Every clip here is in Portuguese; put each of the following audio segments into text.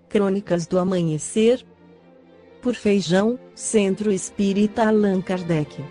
Crônicas do Amanhecer. Por Feijão, Centro Espírita Allan Kardec.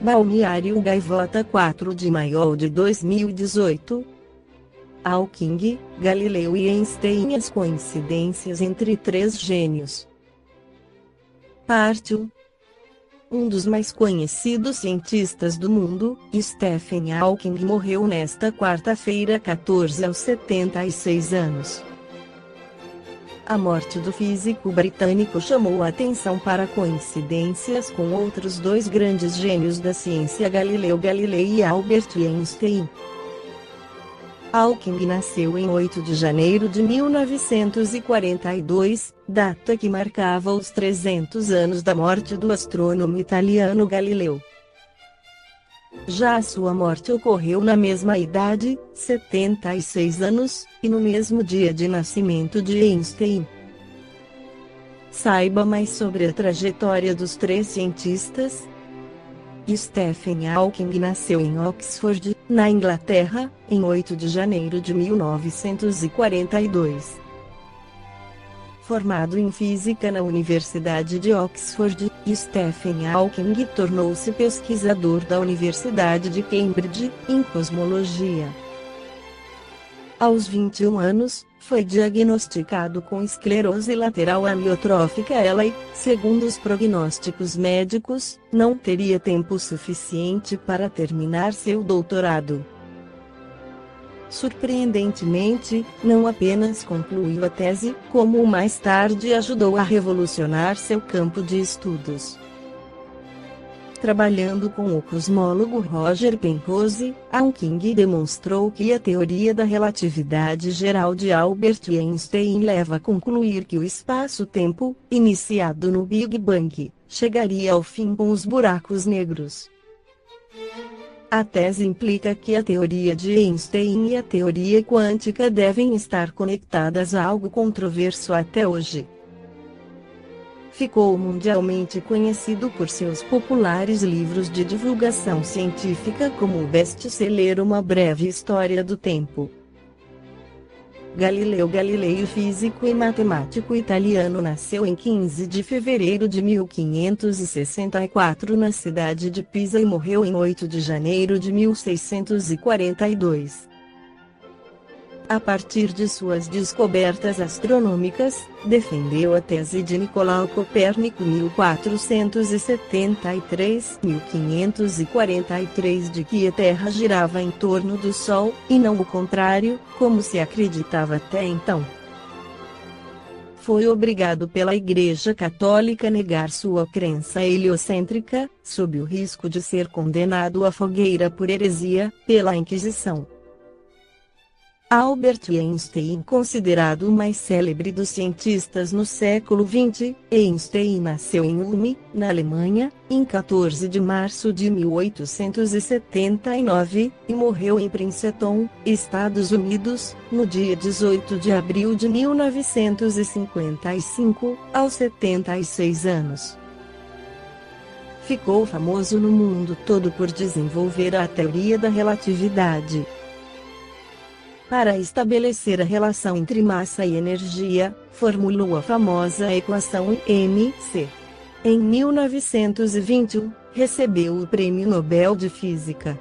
Balneário Gaivota, 4 de maio de 2018. Hawking, Galileu e Einstein, as coincidências entre três gênios. Parte 1. Um dos mais conhecidos cientistas do mundo, Stephen Hawking, morreu nesta quarta-feira 14 aos 76 anos. A morte do físico britânico chamou a atenção para coincidências com outros dois grandes gênios da ciência, Galileu Galilei e Albert Einstein. Hawking nasceu em 8 de janeiro de 1942, data que marcava os 300 anos da morte do astrônomo italiano Galileu. Já a sua morte ocorreu na mesma idade, 76 anos, e no mesmo dia de nascimento de Einstein. Saiba mais sobre a trajetória dos três cientistas. Stephen Hawking nasceu em Oxford, na Inglaterra, em 8 de janeiro de 1942. Formado em física na Universidade de Oxford, Stephen Hawking tornou-se pesquisador da Universidade de Cambridge, em cosmologia. Aos 21 anos, foi diagnosticado com esclerose lateral amiotrófica. Ela, segundo os prognósticos médicos, não teria tempo suficiente para terminar seu doutorado. Surpreendentemente, não apenas concluiu a tese, como mais tarde ajudou a revolucionar seu campo de estudos. Trabalhando com o cosmólogo Roger Penrose, Hawking demonstrou que a teoria da relatividade geral de Albert Einstein leva a concluir que o espaço-tempo, iniciado no Big Bang, chegaria ao fim com os buracos negros. A tese implica que a teoria de Einstein e a teoria quântica devem estar conectadas a algo controverso até hoje. Ficou mundialmente conhecido por seus populares livros de divulgação científica, como o best-seller Uma Breve História do Tempo. Galileu Galilei, físico e matemático italiano, nasceu em 15 de fevereiro de 1564 na cidade de Pisa e morreu em 8 de janeiro de 1642. A partir de suas descobertas astronômicas, defendeu a tese de Nicolau Copérnico 1473-1543 de que a Terra girava em torno do Sol, e não o contrário, como se acreditava até então. Foi obrigado pela Igreja Católica a negar sua crença heliocêntrica, sob o risco de ser condenado à fogueira por heresia, pela Inquisição. Albert Einstein, considerado o mais célebre dos cientistas no século XX, Einstein nasceu em Ulm, na Alemanha, em 14 de março de 1879, e morreu em Princeton, Estados Unidos, no dia 18 de abril de 1955, aos 76 anos. Ficou famoso no mundo todo por desenvolver a teoria da relatividade. Para estabelecer a relação entre massa e energia, formulou a famosa equação mc. Em 1921, recebeu o Prêmio Nobel de Física.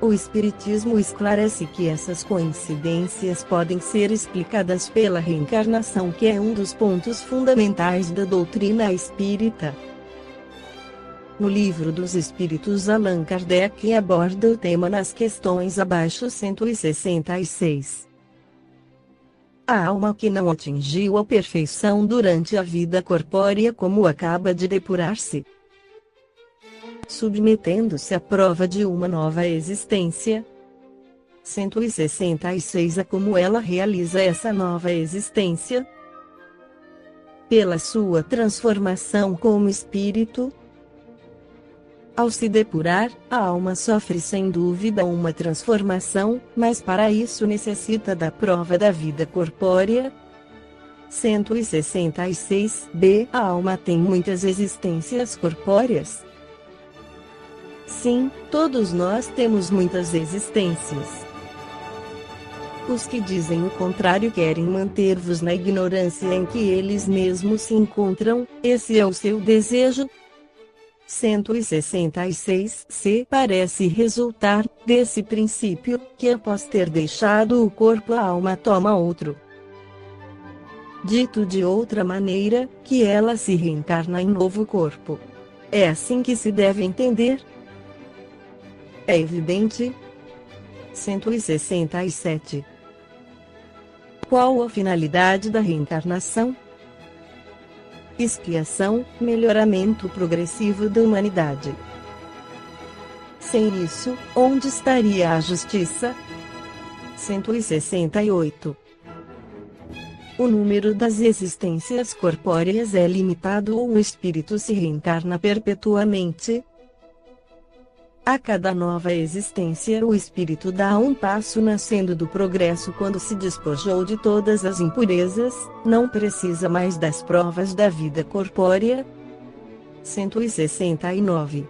O Espiritismo esclarece que essas coincidências podem ser explicadas pela reencarnação, que é um dos pontos fundamentais da doutrina espírita. No Livro dos Espíritos, Allan Kardec aborda o tema nas questões abaixo 166. A alma que não atingiu a perfeição durante a vida corpórea, como acaba de depurar-se, submetendo-se à prova de uma nova existência. 166. A como ela realiza essa nova existência? Pela sua transformação como espírito. Ao se depurar, a alma sofre sem dúvida uma transformação, mas para isso necessita da prova da vida corpórea. 166b. A alma tem muitas existências corpóreas? Sim, todos nós temos muitas existências. Os que dizem o contrário querem manter-vos na ignorância em que eles mesmos se encontram, esse é o seu desejo. 166c parece resultar desse princípio, que após ter deixado o corpo a alma toma outro. Dito de outra maneira, que ela se reencarna em novo corpo. É assim que se deve entender? É evidente? 167. Qual a finalidade da reencarnação? Expiação, melhoramento progressivo da humanidade. Sem isso, onde estaria a justiça? 168. O número das existências corpóreas é limitado ou o espírito se reencarna perpetuamente? A cada nova existência o espírito dá um passo nascendo do progresso quando se despojou de todas as impurezas, não precisa mais das provas da vida corpórea. 169.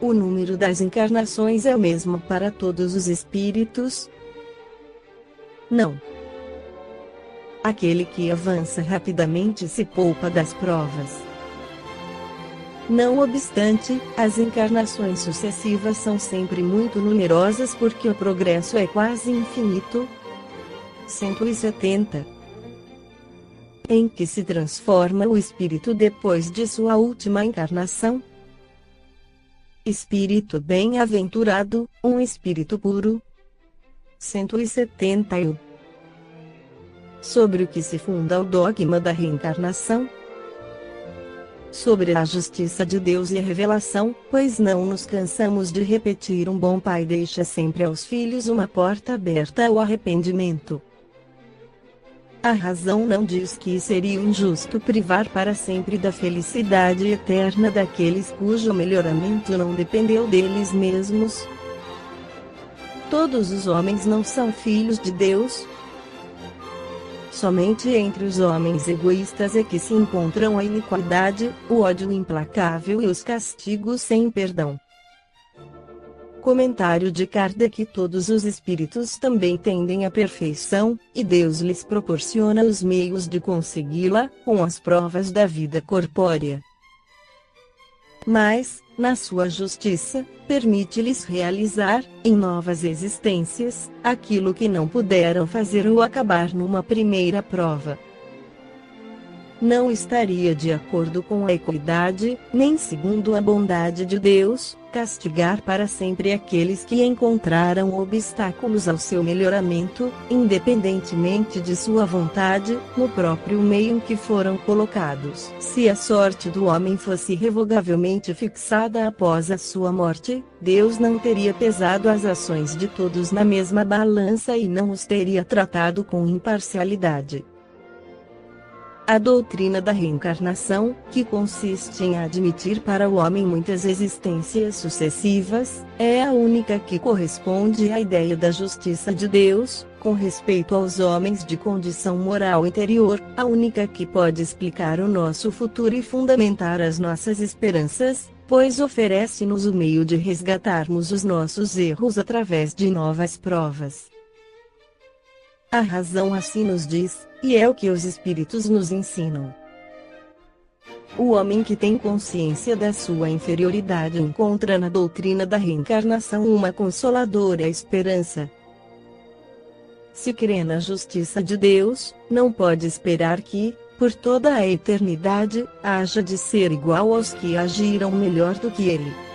O número das encarnações é o mesmo para todos os espíritos? Não. Aquele que avança rapidamente se poupa das provas. Não obstante, as encarnações sucessivas são sempre muito numerosas porque o progresso é quase infinito. 170. Em que se transforma o espírito depois de sua última encarnação? Espírito bem-aventurado, um espírito puro. 171. Sobre o que se funda o dogma da reencarnação? Sobre a justiça de Deus e a revelação, pois não nos cansamos de repetir: um bom pai deixa sempre aos filhos uma porta aberta ao arrependimento. A razão não diz que seria injusto privar para sempre da felicidade eterna daqueles cujo melhoramento não dependeu deles mesmos? Todos os homens não são filhos de Deus? Somente entre os homens egoístas é que se encontram a iniquidade, o ódio implacável e os castigos sem perdão. Comentário de Kardec: todos os espíritos também tendem à perfeição, e Deus lhes proporciona os meios de consegui-la, com as provas da vida corpórea. Mas, na sua justiça, permite-lhes realizar, em novas existências, aquilo que não puderam fazer ou acabar numa primeira prova. Não estaria de acordo com a equidade, nem segundo a bondade de Deus, castigar para sempre aqueles que encontraram obstáculos ao seu melhoramento, independentemente de sua vontade, no próprio meio em que foram colocados. Se a sorte do homem fosse irrevogavelmente fixada após a sua morte, Deus não teria pesado as ações de todos na mesma balança e não os teria tratado com imparcialidade. A doutrina da reencarnação, que consiste em admitir para o homem muitas existências sucessivas, é a única que corresponde à ideia da justiça de Deus, com respeito aos homens de condição moral inferior, a única que pode explicar o nosso futuro e fundamentar as nossas esperanças, pois oferece-nos o meio de resgatarmos os nossos erros através de novas provas. A razão assim nos diz, e é o que os espíritos nos ensinam. O homem que tem consciência da sua inferioridade encontra na doutrina da reencarnação uma consoladora esperança. Se crê na justiça de Deus, não pode esperar que, por toda a eternidade, haja de ser igual aos que agiram melhor do que ele.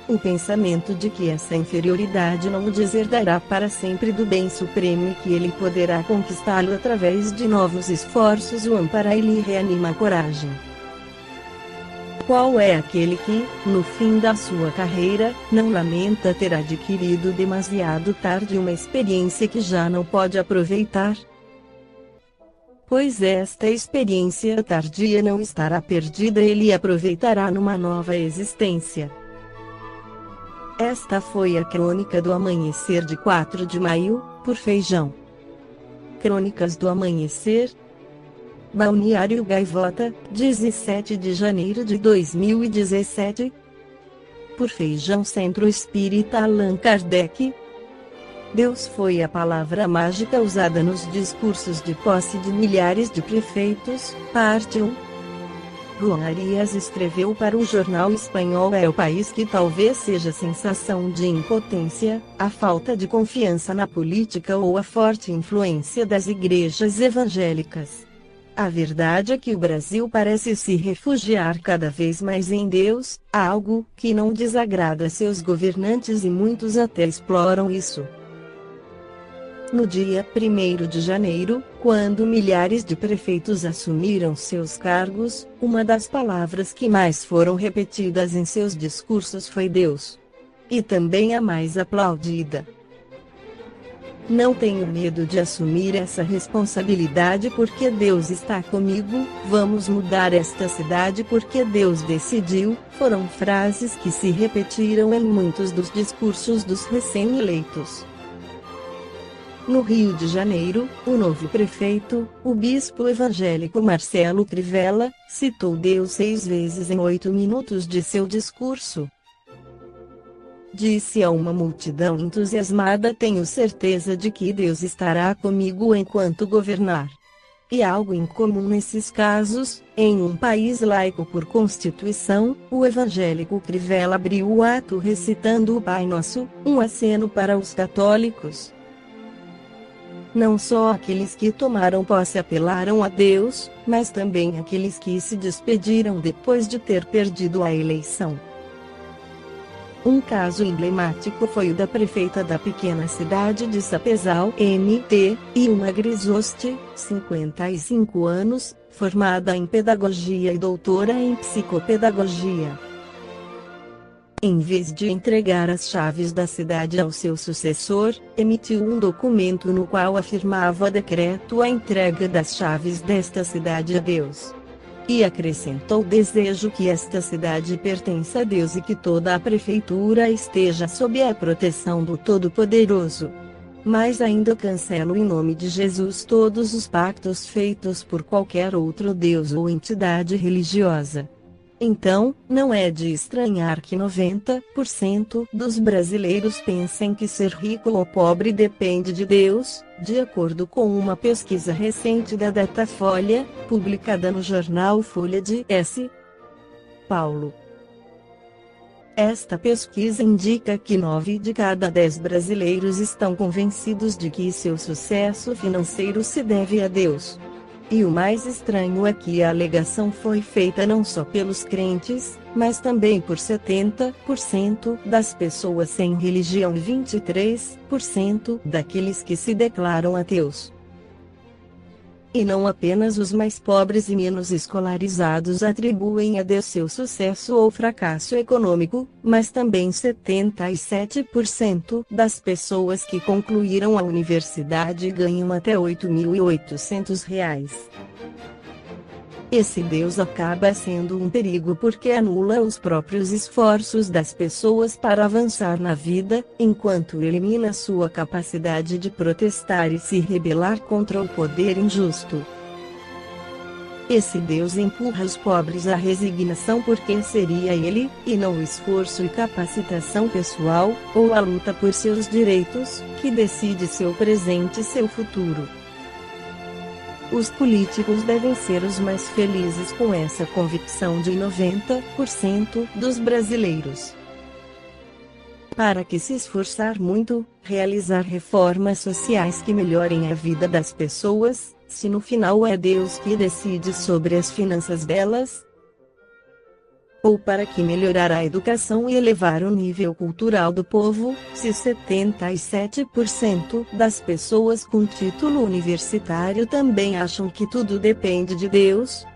O pensamento de que essa inferioridade não o deserdará para sempre do bem supremo e que ele poderá conquistá-lo através de novos esforços o ampara e lhe reanima a coragem. Qual é aquele que, no fim da sua carreira, não lamenta ter adquirido demasiado tarde uma experiência que já não pode aproveitar? Pois esta experiência tardia não estará perdida, ele aproveitará numa nova existência. Esta foi a crônica do amanhecer de 4 de maio, por Feijão. Crônicas do Amanhecer. Balneário Gaivota, 17 de janeiro de 2017. Por Feijão. Centro Espírita Allan Kardec. Deus foi a palavra mágica usada nos discursos de posse de milhares de prefeitos. Parte 1. Juan Arias escreveu para o jornal espanhol É o País que talvez seja a sensação de impotência, a falta de confiança na política ou a forte influência das igrejas evangélicas. A verdade é que o Brasil parece se refugiar cada vez mais em Deus, algo que não desagrada a seus governantes e muitos até exploram isso. No dia 1º de janeiro, quando milhares de prefeitos assumiram seus cargos, uma das palavras que mais foram repetidas em seus discursos foi Deus. E também a mais aplaudida. Não tenho medo de assumir essa responsabilidade porque Deus está comigo, vamos mudar esta cidade porque Deus decidiu, foram frases que se repetiram em muitos dos discursos dos recém-eleitos. No Rio de Janeiro, o novo prefeito, o bispo evangélico Marcelo Crivella, citou Deus 6 vezes em 8 minutos de seu discurso. Disse a uma multidão entusiasmada: tenho certeza de que Deus estará comigo enquanto governar. E algo incomum nesses casos, em um país laico por constituição, o evangélico Crivella abriu o ato recitando o Pai Nosso, um aceno para os católicos. Não só aqueles que tomaram posse apelaram a Deus, mas também aqueles que se despediram depois de ter perdido a eleição. Um caso emblemático foi o da prefeita da pequena cidade de Sapezal, MT, Ilma Grisosti, 55 anos, formada em pedagogia e doutora em psicopedagogia. Em vez de entregar as chaves da cidade ao seu sucessor, emitiu um documento no qual afirmava decreto a entrega das chaves desta cidade a Deus. E acrescentou o desejo que esta cidade pertença a Deus e que toda a prefeitura esteja sob a proteção do Todo-Poderoso. Mas ainda cancelo em nome de Jesus todos os pactos feitos por qualquer outro Deus ou entidade religiosa. Então, não é de estranhar que 90% dos brasileiros pensem que ser rico ou pobre depende de Deus, de acordo com uma pesquisa recente da Datafolha, publicada no jornal Folha de S. Paulo. Esta pesquisa indica que 9 de cada 10 brasileiros estão convencidos de que seu sucesso financeiro se deve a Deus. E o mais estranho é que a alegação foi feita não só pelos crentes, mas também por 70% das pessoas sem religião e 23% daqueles que se declaram ateus. E não apenas os mais pobres e menos escolarizados atribuem a Deus seu sucesso ou fracasso econômico, mas também 77% das pessoas que concluíram a universidade ganham até R$ 8.800. Esse Deus acaba sendo um perigo porque anula os próprios esforços das pessoas para avançar na vida, enquanto elimina sua capacidade de protestar e se rebelar contra o poder injusto. Esse Deus empurra os pobres à resignação porque seria ele, e não o esforço e capacitação pessoal, ou a luta por seus direitos, que decide seu presente e seu futuro. Os políticos devem ser os mais felizes com essa convicção de 90% dos brasileiros. Para que se esforçar muito, realizar reformas sociais que melhorem a vida das pessoas, se no final é Deus que decide sobre as finanças delas? Ou para que melhorar a educação e elevar o nível cultural do povo, se 77% das pessoas com título universitário também acham que tudo depende de Deus?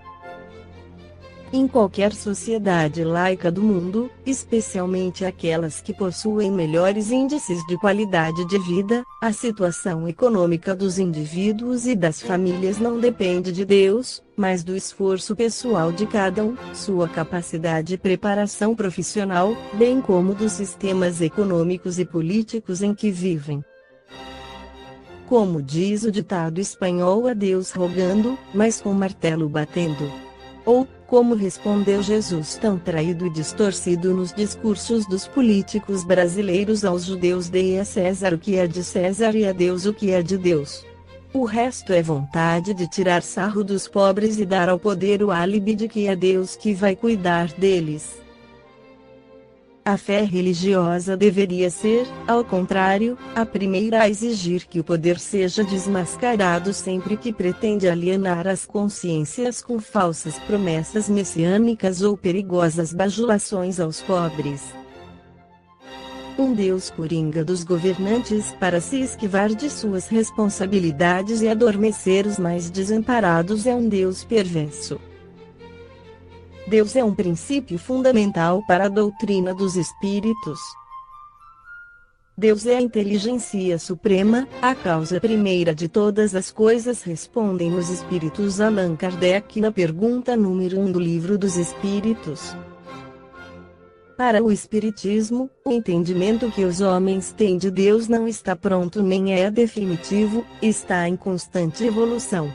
Em qualquer sociedade laica do mundo, especialmente aquelas que possuem melhores índices de qualidade de vida, a situação econômica dos indivíduos e das famílias não depende de Deus, mas do esforço pessoal de cada um, sua capacidade e preparação profissional, bem como dos sistemas econômicos e políticos em que vivem. Como diz o ditado espanhol: a Deus rogando, mas com martelo batendo. Ou, Como respondeu Jesus tão traído e distorcido nos discursos dos políticos brasileiros aos judeus: dei a César o que é de César e a Deus o que é de Deus. O resto é vontade de tirar sarro dos pobres e dar ao poder o álibi de que é Deus que vai cuidar deles. A fé religiosa deveria ser, ao contrário, a primeira a exigir que o poder seja desmascarado sempre que pretende alienar as consciências com falsas promessas messiânicas ou perigosas bajulações aos pobres. Um Deus coringa dos governantes para se esquivar de suas responsabilidades e adormecer os mais desamparados é um Deus perverso. Deus é um princípio fundamental para a doutrina dos espíritos. Deus é a inteligência suprema, a causa primeira de todas as coisas, respondem os espíritos Allan Kardec na pergunta número 1 do Livro dos Espíritos. Para o Espiritismo, o entendimento que os homens têm de Deus não está pronto nem é definitivo, está em constante evolução.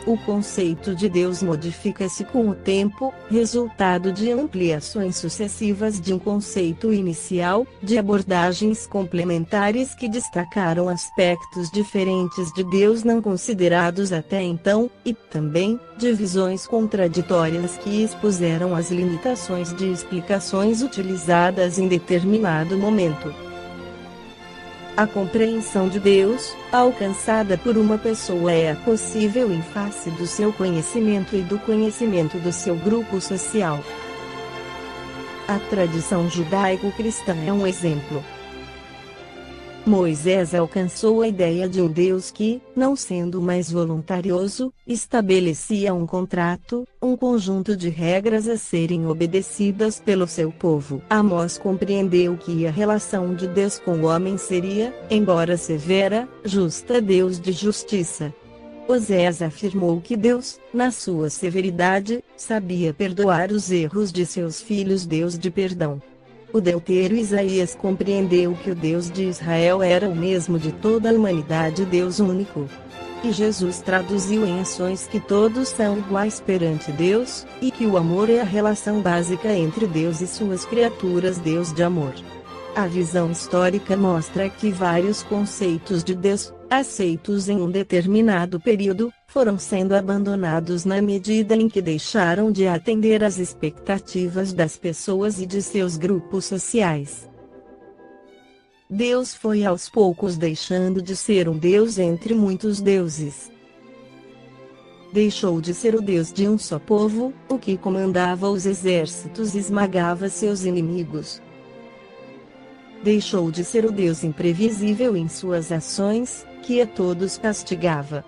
O conceito de Deus modifica-se com o tempo, resultado de ampliações sucessivas de um conceito inicial, de abordagens complementares que destacaram aspectos diferentes de Deus não considerados até então, e também, de visões contraditórias que expuseram as limitações de explicações utilizadas em determinado momento. A compreensão de Deus, alcançada por uma pessoa, é possível em face do seu conhecimento e do conhecimento do seu grupo social. A tradição judaico-cristã é um exemplo. Moisés alcançou a ideia de um Deus que, não sendo mais voluntarioso, estabelecia um contrato, um conjunto de regras a serem obedecidas pelo seu povo. Amós compreendeu que a relação de Deus com o homem seria, embora severa, justa, Deus de justiça. Osés afirmou que Deus, na sua severidade, sabia perdoar os erros de seus filhos, Deus de perdão. O deutero Isaías compreendeu que o Deus de Israel era o mesmo de toda a humanidade, Deus único. E Jesus traduziu em ações que todos são iguais perante Deus, e que o amor é a relação básica entre Deus e suas criaturas, Deus de amor. A visão histórica mostra que vários conceitos de Deus, aceitos em um determinado período, foram sendo abandonados na medida em que deixaram de atender às expectativas das pessoas e de seus grupos sociais. Deus foi aos poucos deixando de ser um Deus entre muitos deuses. Deixou de ser o Deus de um só povo, o que comandava os exércitos e esmagava seus inimigos. Deixou de ser o Deus imprevisível em suas ações, que a todos castigava.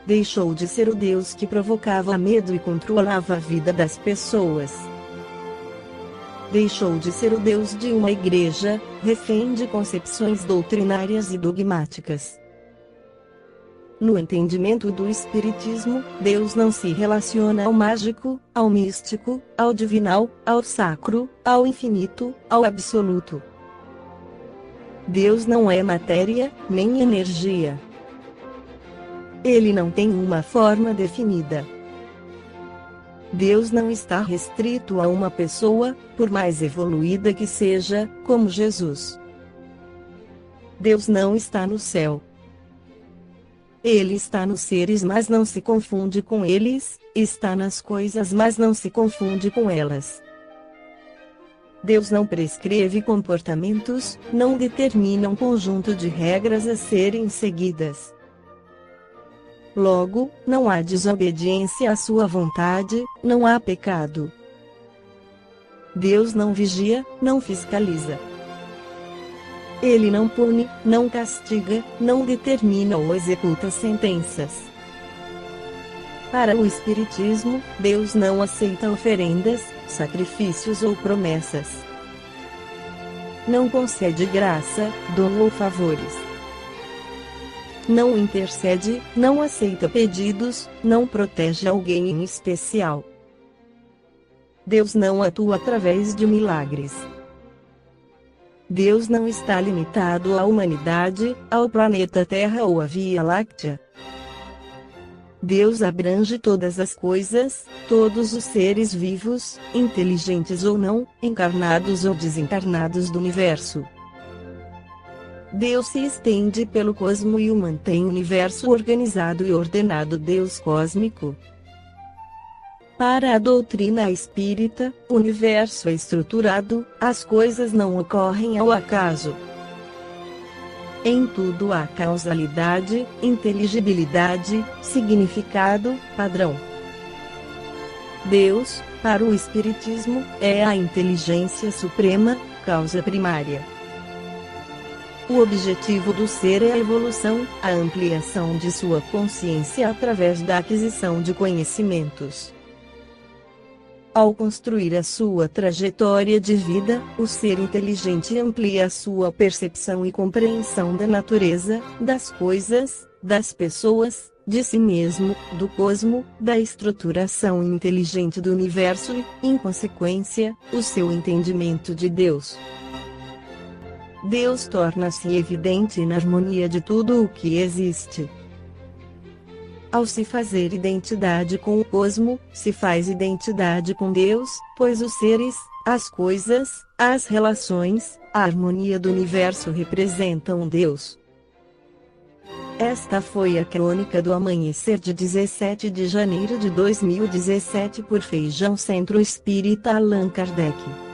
Deixou de ser o Deus que provocava medo e controlava a vida das pessoas. Deixou de ser o Deus de uma igreja, refém de concepções doutrinárias e dogmáticas. No entendimento do Espiritismo, Deus não se relaciona ao mágico, ao místico, ao divinal, ao sacro, ao infinito, ao absoluto. Deus não é matéria, nem energia. Ele não tem uma forma definida. Deus não está restrito a uma pessoa, por mais evoluída que seja, como Jesus. Deus não está no céu. Ele está nos seres, mas não se confunde com eles, está nas coisas, mas não se confunde com elas. Deus não prescreve comportamentos, não determina um conjunto de regras a serem seguidas. Logo, não há desobediência à sua vontade, não há pecado. Deus não vigia, não fiscaliza. Ele não pune, não castiga, não determina ou executa sentenças. Para o Espiritismo, Deus não aceita oferendas, sacrifícios ou promessas. Não concede graça, dom ou favores. Não intercede, não aceita pedidos, não protege alguém em especial. Deus não atua através de milagres. Deus não está limitado à humanidade, ao planeta Terra ou à Via Láctea. Deus abrange todas as coisas, todos os seres vivos, inteligentes ou não, encarnados ou desencarnados do universo. Deus se estende pelo cosmo e o mantém universo organizado e ordenado. Deus cósmico. Para a doutrina espírita, o universo é estruturado, as coisas não ocorrem ao acaso. Em tudo há causalidade, inteligibilidade, significado, padrão. Deus, para o Espiritismo, é a inteligência suprema, causa primária. O objetivo do ser é a evolução, a ampliação de sua consciência através da aquisição de conhecimentos. Ao construir a sua trajetória de vida, o ser inteligente amplia a sua percepção e compreensão da natureza, das coisas, das pessoas, de si mesmo, do cosmo, da estruturação inteligente do universo e, em consequência, o seu entendimento de Deus. Deus torna-se evidente na harmonia de tudo o que existe. Ao se fazer identidade com o cosmo, se faz identidade com Deus, pois os seres, as coisas, as relações, a harmonia do universo representam Deus. Esta foi a crônica do amanhecer de 17 de janeiro de 2017 por Feijão Centro Espírita Allan Kardec.